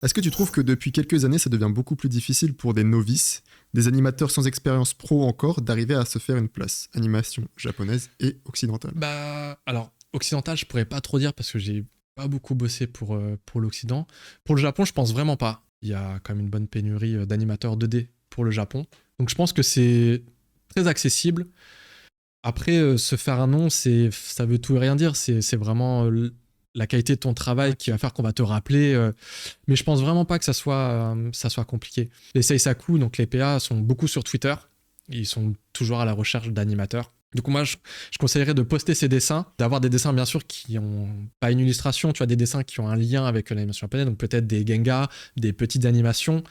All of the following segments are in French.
Est-ce que tu trouves que depuis quelques années, ça devient beaucoup plus difficile pour des novices, des animateurs sans expérience pro encore, d'arriver à se faire une place? Animation japonaise et occidentale. Bah, alors, occidental, je pourrais pas trop dire parce que j'ai pas beaucoup bossé pour l'Occident. Pour le Japon, je pense vraiment pas. Il y a quand même une bonne pénurie d'animateurs 2D pour le Japon. Donc je pense que c'est très accessible. Après, se faire un nom, ça veut tout et rien dire. C'est vraiment la qualité de ton travail qui va faire qu'on va te rappeler. Mais je pense vraiment pas que ça soit compliqué. Les Seisaku, donc les PA, sont beaucoup sur Twitter. Ils sont toujours à la recherche d'animateurs. Du coup, moi, je conseillerais de poster ces dessins, d'avoir des dessins, bien sûr, qui ont pas une illustration, tu vois, des dessins qui ont un lien avec l'animation japonaise, donc peut-être des gengas, des petites animations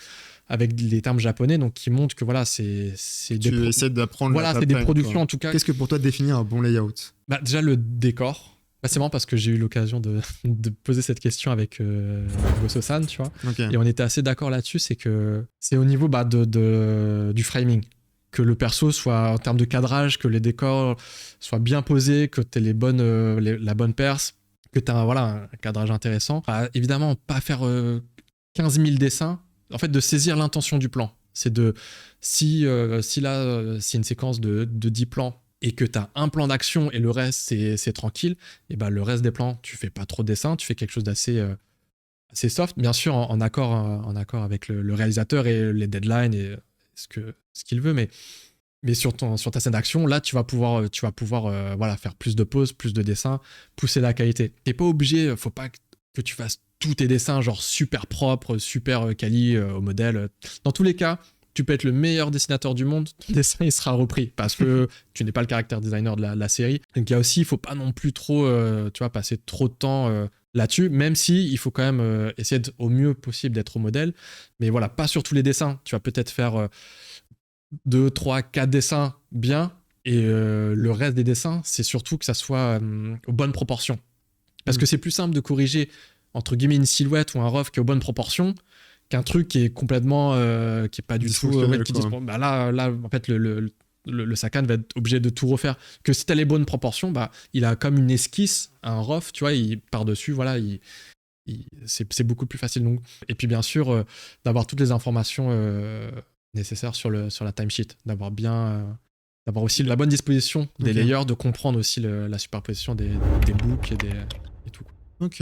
avec les termes japonais, donc qui montrent que voilà, c'est Tu essaies d'apprendre voilà, la c'est des pattern, productions quoi. en tout cas. Qu'est-ce que pour toi définir un bon layout? Bah, déjà, le décor. Bah, c'est marrant parce que j'ai eu l'occasion de poser cette question avec Gosso-san, tu vois. Ok. Et on était assez d'accord là-dessus, c'est que c'est au niveau bah, du framing. Que le perso soit, en termes de cadrage, que les décors soient bien posés, que tu aies la bonne perce, que tu as un cadrage intéressant. Bah, évidemment, pas faire 15 000 dessins. En fait, de saisir l'intention du plan. C'est de, si une séquence de 10 plans, et que tu as un plan d'action et le reste c'est tranquille, et ben le reste des plans, tu fais pas trop de dessin, tu fais quelque chose d'assez assez soft, bien sûr en accord avec le réalisateur et les deadlines et ce qu'il veut, mais sur ta scène d'action, là tu vas pouvoir voilà, faire plus de poses, plus de dessins, pousser la qualité. T'es pas obligé, faut pas que tu fasses tous tes dessins genre super propres, super quali au modèle. Dans tous les cas, tu peux être le meilleur dessinateur du monde, ton dessin il sera repris parce que tu n'es pas le caractère designer de la série. Donc il y a aussi, il faut pas non plus trop, tu vois, passer trop de temps là-dessus, même si il faut quand même essayer au mieux possible d'être au modèle. Mais voilà, pas sur tous les dessins. Tu vas peut-être faire 2, 3, 4 dessins bien, et le reste des dessins, c'est surtout que ça soit aux bonnes proportions. Parce que c'est plus simple de corriger, entre guillemets, une silhouette ou un rough qui est aux bonnes proportions qu'un truc qui est complètement qui est pas du tout bah là en fait le Sakan va être obligé de tout refaire. Que si t'as les bonnes proportions, bah il a comme une esquisse, un rough, tu vois, il par dessus, voilà, c'est beaucoup plus facile. Donc, et puis bien sûr d'avoir toutes les informations nécessaires sur la timesheet, d'avoir aussi la bonne disposition des layers, de comprendre aussi la superposition des boucles et tout. Ok.